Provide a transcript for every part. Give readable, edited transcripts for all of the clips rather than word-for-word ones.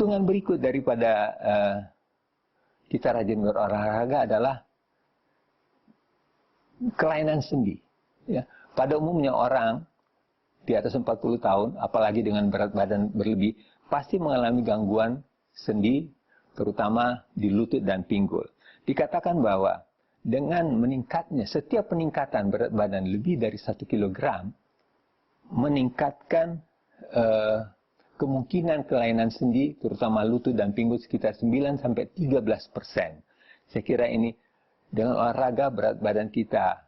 Keuntungan berikut daripada kita rajin berolahraga adalah kelainan sendi. Ya. Pada umumnya orang di atas 40 tahun, apalagi dengan berat badan berlebih, pasti mengalami gangguan sendi, terutama di lutut dan pinggul. Dikatakan bahwa dengan meningkatnya, setiap peningkatan berat badan lebih dari 1 kilogram, meningkatkan kemungkinan kelainan sendi, terutama lutut dan pinggul sekitar 9-13%. Saya kira ini dengan olahraga berat badan kita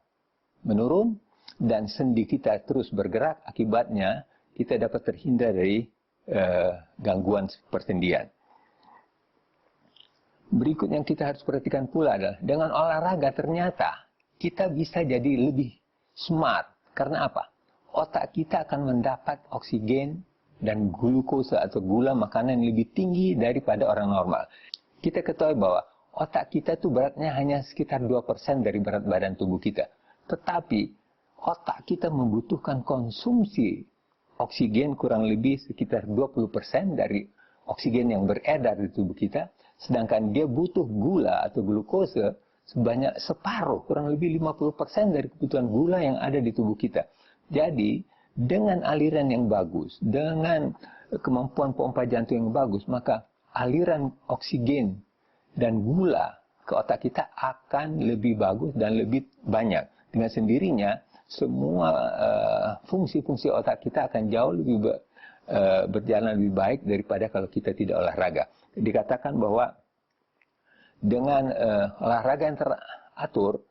menurun dan sendi kita terus bergerak, akibatnya kita dapat terhindar dari gangguan persendian. Berikut yang kita harus perhatikan pula adalah dengan olahraga ternyata kita bisa jadi lebih smart. Karena apa? Otak kita akan mendapat oksigen dan glukosa atau gula makanan yang lebih tinggi daripada orang normal. Kita ketahui bahwa otak kita tuh beratnya hanya sekitar 2% dari berat badan tubuh kita. Tetapi otak kita membutuhkan konsumsi oksigen kurang lebih sekitar 20% dari oksigen yang beredar di tubuh kita. Sedangkan dia butuh gula atau glukosa sebanyak separuh, kurang lebih 50% dari kebutuhan gula yang ada di tubuh kita. Jadi, dengan aliran yang bagus, dengan kemampuan pompa jantung yang bagus, maka aliran oksigen dan gula ke otak kita akan lebih bagus dan lebih banyak. Dengan sendirinya, semua fungsi-fungsi otak kita akan jauh lebih berjalan lebih baik daripada kalau kita tidak olahraga. Dikatakan bahwa dengan olahraga yang teratur,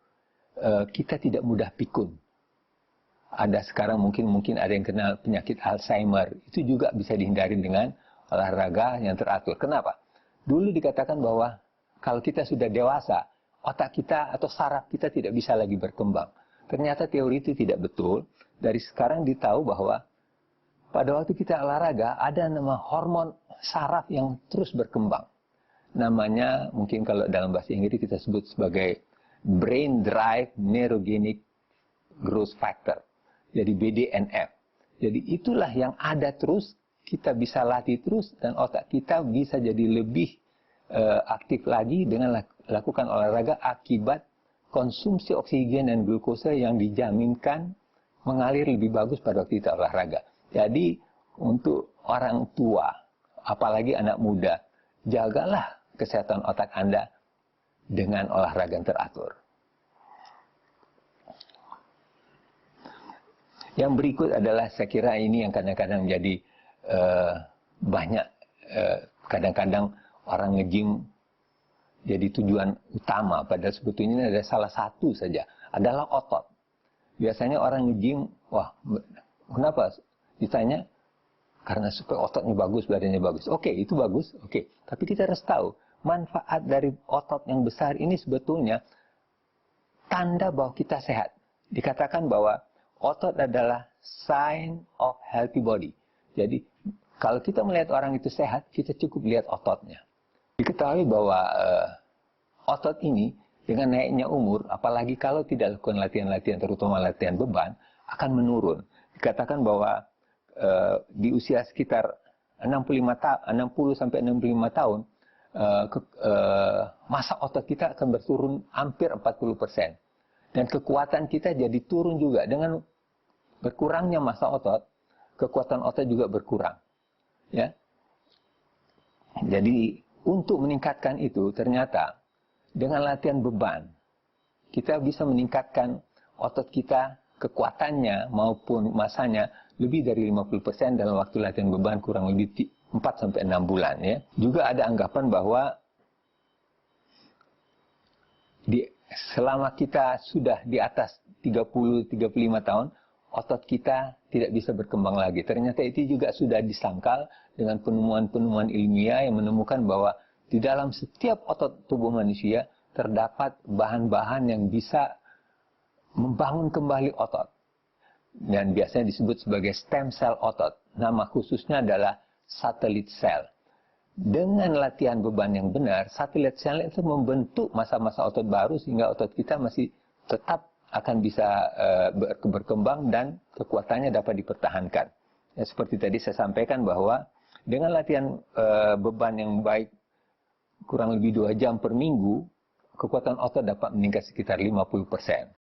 kita tidak mudah pikun. Ada sekarang mungkin ada yang kenal penyakit Alzheimer. Itu juga bisa dihindari dengan olahraga yang teratur. Kenapa? Dulu dikatakan bahwa kalau kita sudah dewasa, otak kita atau saraf kita tidak bisa lagi berkembang. Ternyata teori itu tidak betul. Dari sekarang ditahu bahwa pada waktu kita olahraga, ada nama hormon saraf yang terus berkembang. Namanya, mungkin kalau dalam bahasa Inggris kita sebut sebagai Brain Drive Neurogenic Growth Factor. Jadi BDNF. Jadi itulah yang ada terus, kita bisa latih terus, dan otak kita bisa jadi lebih aktif lagi dengan lakukan olahraga akibat konsumsi oksigen dan glukosa yang dijaminkan mengalir lebih bagus pada waktu kita olahraga. Jadi untuk orang tua, apalagi anak muda, jagalah kesehatan otak Anda dengan olahraga yang teratur. Yang berikut adalah saya kira ini yang kadang-kadang menjadi banyak, kadang-kadang orang nge-gym jadi tujuan utama, padahal sebetulnya ada salah satu saja, adalah otot. Biasanya orang nge-gym, wah, kenapa? Ditanya, karena supaya ototnya bagus, badannya bagus. Oke, itu bagus, oke. Tapi kita harus tahu, manfaat dari otot yang besar ini sebetulnya tanda bahwa kita sehat. Dikatakan bahwa otot adalah sign of healthy body. Jadi, kalau kita melihat orang itu sehat, kita cukup lihat ototnya. Diketahui bahwa otot ini dengan naiknya umur, apalagi kalau tidak lakukan latihan-latihan, terutama latihan beban, akan menurun. Dikatakan bahwa di usia sekitar 60-65 tahun, massa otot kita akan berturun hampir 40%. Dan kekuatan kita jadi turun juga. Dengan berkurangnya massa otot, kekuatan otot juga berkurang. Ya. Jadi untuk meningkatkan itu, ternyata dengan latihan beban, kita bisa meningkatkan otot kita, kekuatannya maupun massanya lebih dari 50% dalam waktu latihan beban kurang lebih 4-6 bulan. Ya. Juga ada anggapan bahwa selama kita sudah di atas 30-35 tahun, otot kita tidak bisa berkembang lagi. Ternyata itu juga sudah disangkal dengan penemuan-penemuan ilmiah yang menemukan bahwa di dalam setiap otot tubuh manusia terdapat bahan-bahan yang bisa membangun kembali otot. Dan biasanya disebut sebagai stem cell otot. Nama khususnya adalah satelit cell. Dengan latihan beban yang benar, satelit sel itu membentuk massa-massa otot baru sehingga otot kita masih tetap akan bisa berkembang dan kekuatannya dapat dipertahankan. Ya, seperti tadi saya sampaikan bahwa Dengan latihan beban yang baik, kurang lebih 2 jam per minggu, kekuatan otot dapat meningkat sekitar 50%.